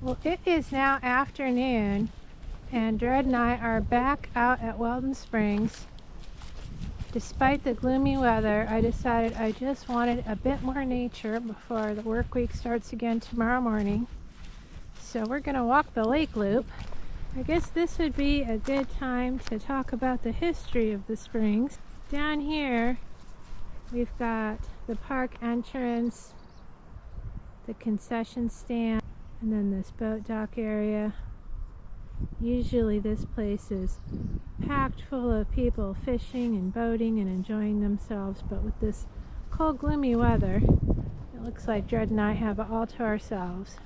Well, it is now afternoon, and Dred and I are back out at Weldon Springs. Despite the gloomy weather, I decided I just wanted a bit more nature before the work week starts again tomorrow morning. So we're going to walk the lake loop. I guess this would be a good time to talk about the history of the springs. Down here, we've got the park entrance, the concession stand, and then this boat dock area. Usually this place is packed full of people fishing and boating and enjoying themselves, but with this cold, gloomy weather, it looks like Dred and I have it all to ourselves.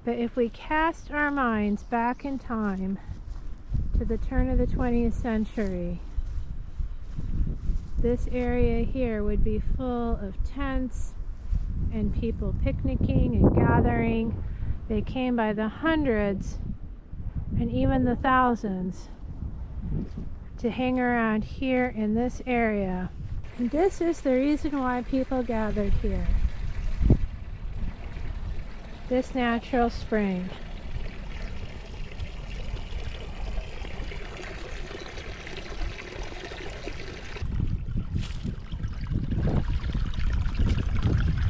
But if we cast our minds back in time to the turn of the 20th century, this area here would be full of tents and people picnicking and gathering. They came by the hundreds and even the thousands to hang around here in this area. And this is the reason why people gathered here. This natural spring.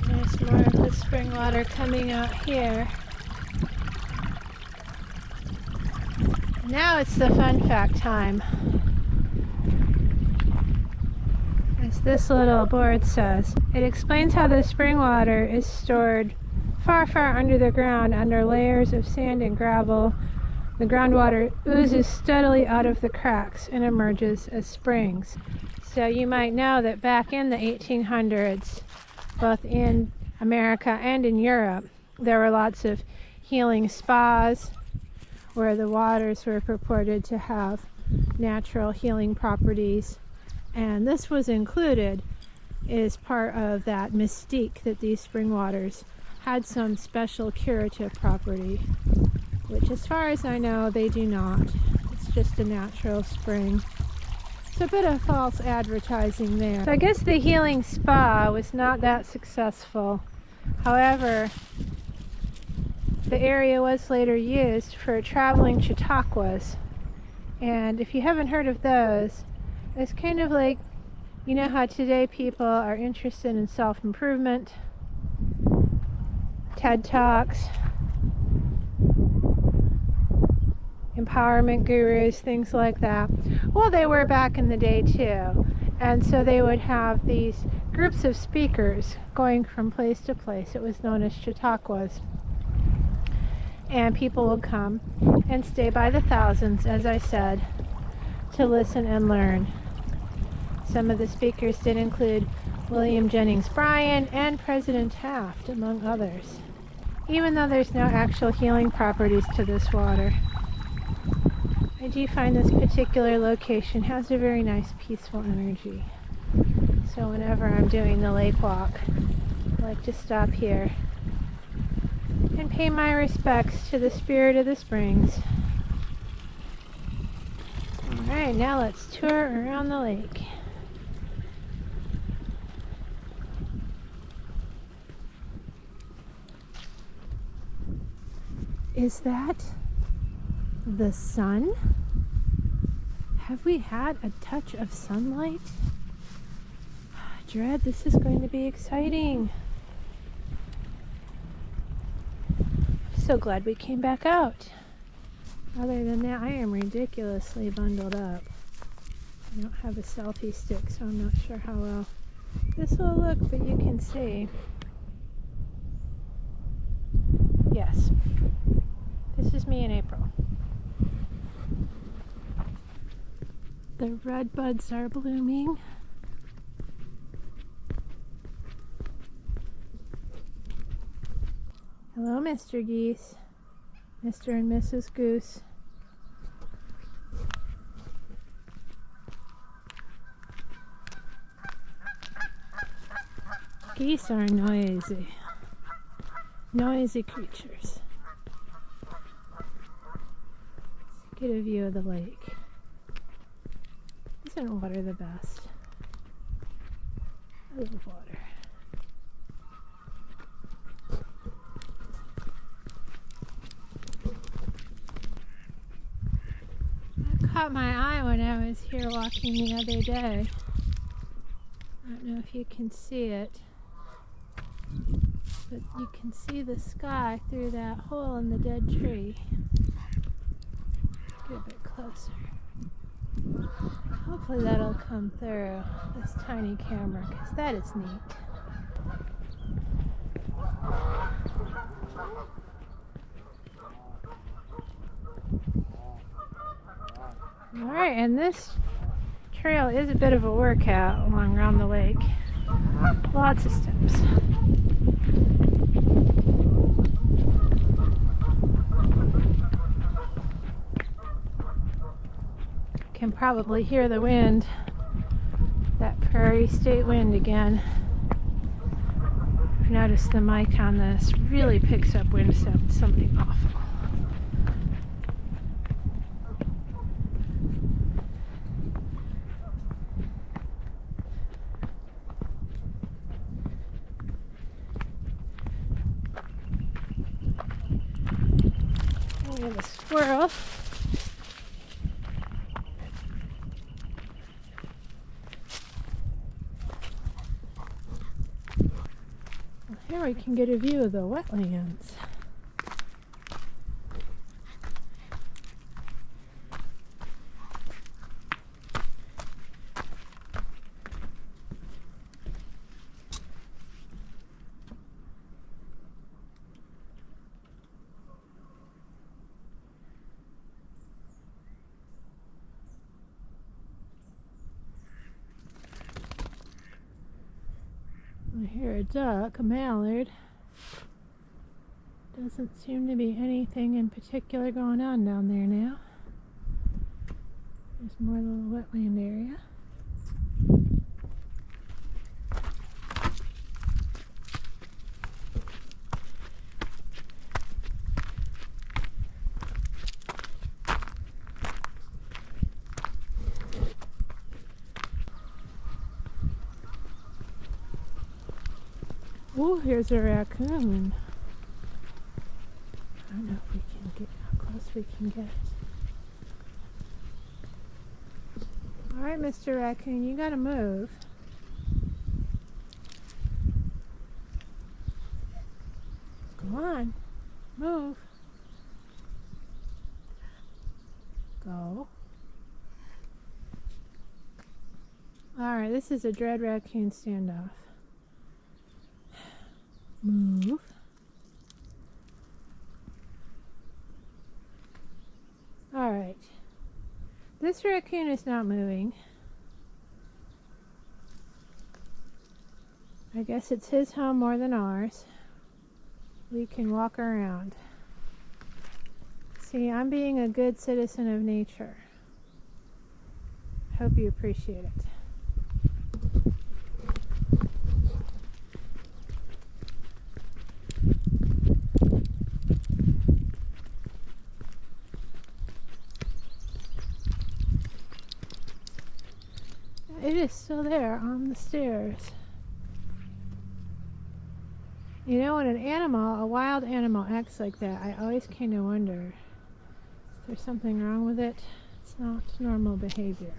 There's more of the spring water coming out here. Now it's the fun fact time. As this little board says, it explains how the spring water is stored far, far under the ground, under layers of sand and gravel. The groundwater oozes steadily out of the cracks and emerges as springs. So you might know that back in the 1800s, both in America and in Europe, there were lots of healing spas where the waters were purported to have natural healing properties. And this was included as part of that mystique that these spring waters had some special curative property, which as far as I know, they do not. It's just a natural spring. It's a bit of false advertising there. So I guess the healing spa was not that successful. However, the area was later used for traveling chautauquas. And if you haven't heard of those, it's kind of like, you know how today people are interested in self-improvement, TED Talks, empowerment gurus, things like that. Well, they were back in the day too. And so they would have these groups of speakers going from place to place. It was known as chautauquas. And people would come and stay by the thousands, as I said, to listen and learn. Some of the speakers did include William Jennings Bryan and President Taft, among others. Even though there's no actual healing properties to this water, I do find this particular location has a very nice peaceful energy. So whenever I'm doing the lake walk, I like to stop here and pay my respects to the spirit of the springs. Alright, now let's tour around the lake. Is that the sun? Have we had a touch of sunlight? Dred, this is going to be exciting. So glad we came back out. Other than that, I am ridiculously bundled up. I don't have a selfie stick, so I'm not sure how well this will look, but you can see. Yes, this is me in April. The red buds are blooming. Hello, Mr. Geese, Mr. and Mrs. Goose. Geese are noisy creatures. Let's get a view of the lake. Isn't water the best? I love water. caught my eye when I was here walking the other day. I don't know if you can see it, but you can see the sky through that hole in the dead tree. Get a bit closer. Hopefully that'll come through this tiny camera, because that is neat. Alright, and this trail is a bit of a workout along around the lake. Lots of steps. You can probably hear the wind, that Prairie State wind again. I've noticed the mic on this really picks up wind sound, something awful. We have a squirrel. Well, here we can get a view of the wetlands. I hear a duck, a mallard. Doesn't seem to be anything in particular going on down there now. There's more little wetland area. Oh, here's a raccoon. I don't know if we can get how close we can get. Alright, Mr. Raccoon, you gotta move. Come on, move. Go. Alright, this is a dread raccoon standoff. Move. Alright. This raccoon is not moving. I guess it's his home more than ours. We can walk around. See, I'm being a good citizen of nature. Hope you appreciate it. It is still there on the stairs. You know, when an animal, a wild animal, acts like that, I always kind of wonder, is there something wrong with it? It's not normal behavior.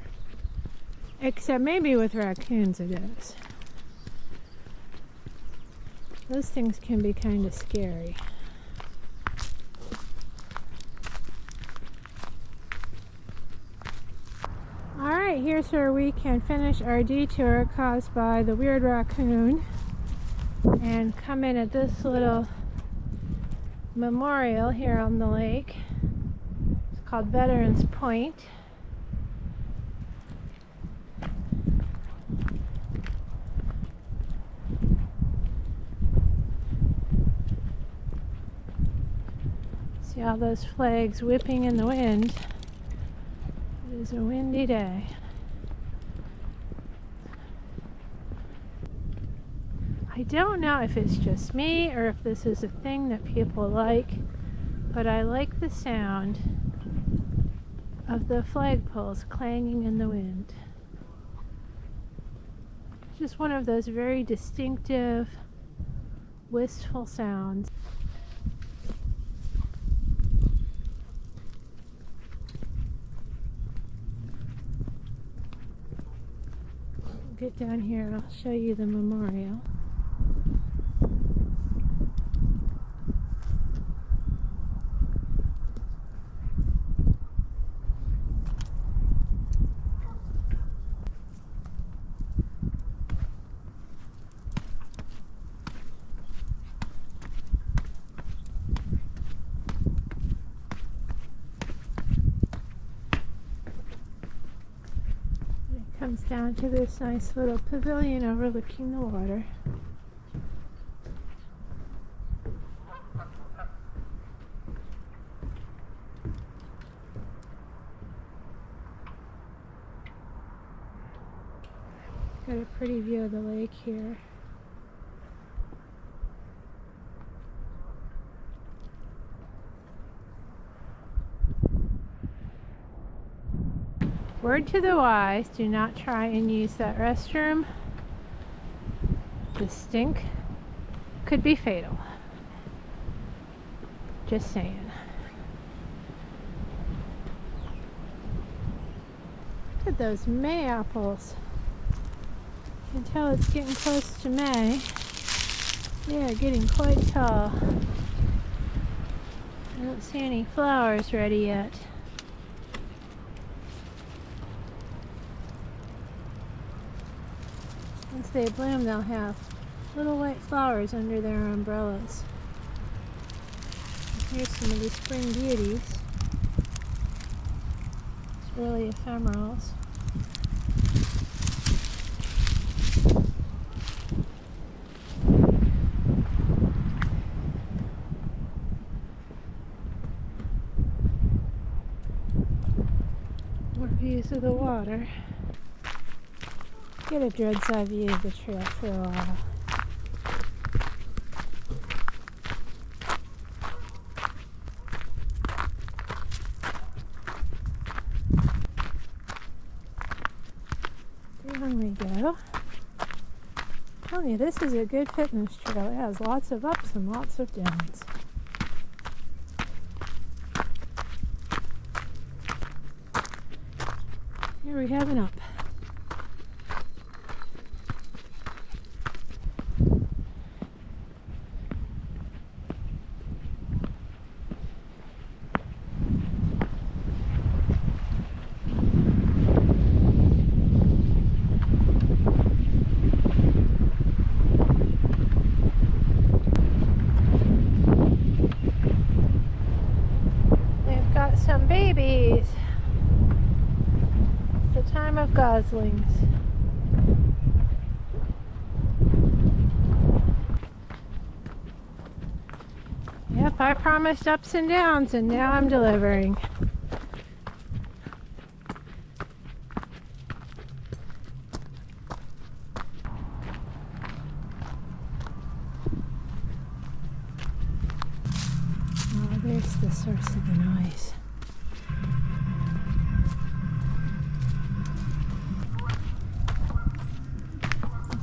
Except maybe with raccoons it is. Those things can be kind of scary. Alright, here's where we can finish our detour caused by the weird raccoon and come in at this little memorial here on the lake. It's called Veterans Point. See all those flags whipping in the wind. It is a windy day. I don't know if it's just me or if this is a thing that people like, but I like the sound of the flagpoles clanging in the wind. It's just one of those very distinctive, wistful sounds. Get down here, I'll show you the memorial. Comes down to this nice little pavilion overlooking the water. Got a pretty view of the lake here. Word to the wise, do not try and use that restroom. The stink could be fatal. Just saying. Look at those May apples. You can tell it's getting close to May. They are getting quite tall. I don't see any flowers ready yet. Once they bloom, they'll have little white flowers under their umbrellas. And here's some of the spring beauties. It's really ephemerals. More views of the water. Get a bird's eye view of the trail for a while. Down we go. I'm telling you, this is a good fitness trail. It has lots of ups and lots of downs. Here we have an up. Some babies. It's the time of goslings. Yep, I promised ups and downs, and now I'm delivering. Oh, there's the source of the noise.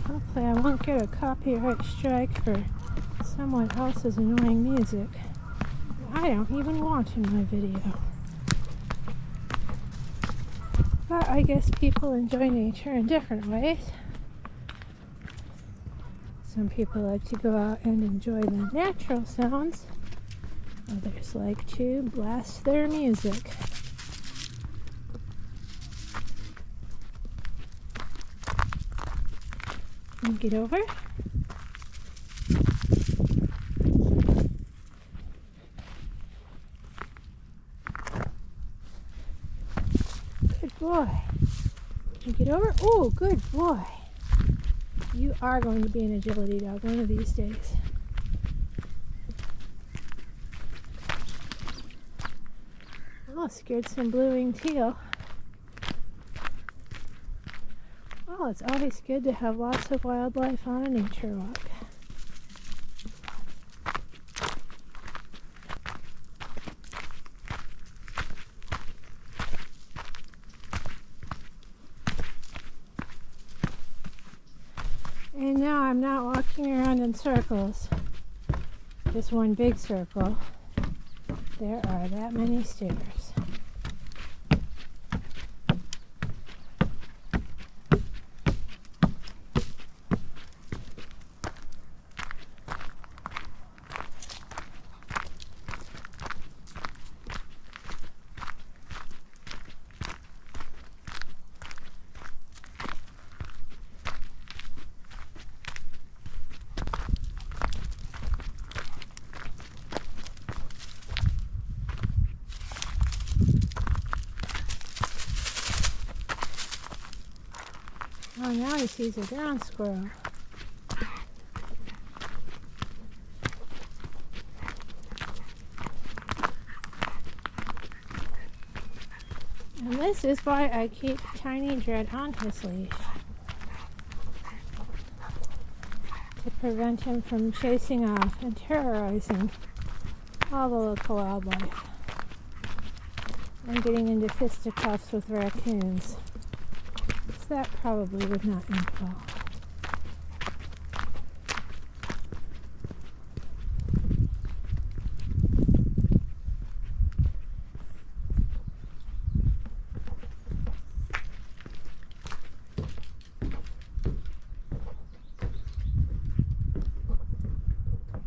Hopefully I won't get a copyright strike for someone else's annoying music I don't even want in my video. But I guess people enjoy nature in different ways. Some people like to go out and enjoy the natural sounds. Others like to blast their music. Can you get over? Good boy. Can you get over? Oh, good boy. You are going to be an agility dog one of these days. Oh, scared some blue-winged teal. Well, it's always good to have lots of wildlife on a nature walk. And now I'm not walking around in circles, just one big circle. There are that many stairs. now he sees a ground squirrel. And this is why I keep Tiny Dread on his leash, to prevent him from chasing off and terrorizing all the local wildlife and getting into fisticuffs with raccoons. So that probably would not end well.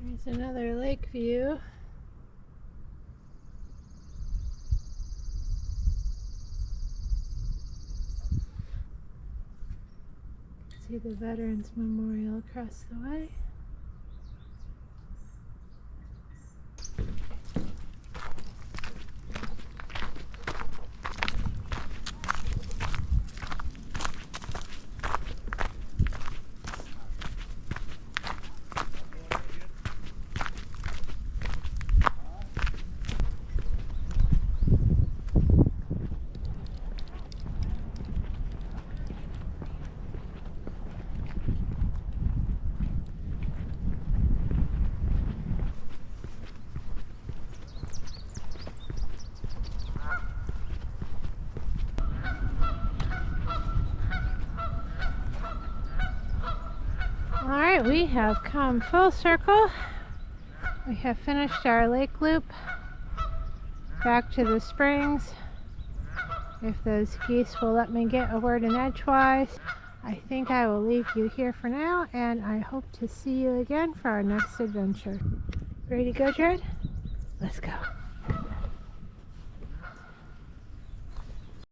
There's another lake view. See the Veterans Memorial across the way. Alright, we have come full circle. We have finished our lake loop back to the springs. If those geese will let me get a word in edgewise, I think I will leave you here for now, and I hope to see you again for our next adventure. Ready to go, Dread? Let's go.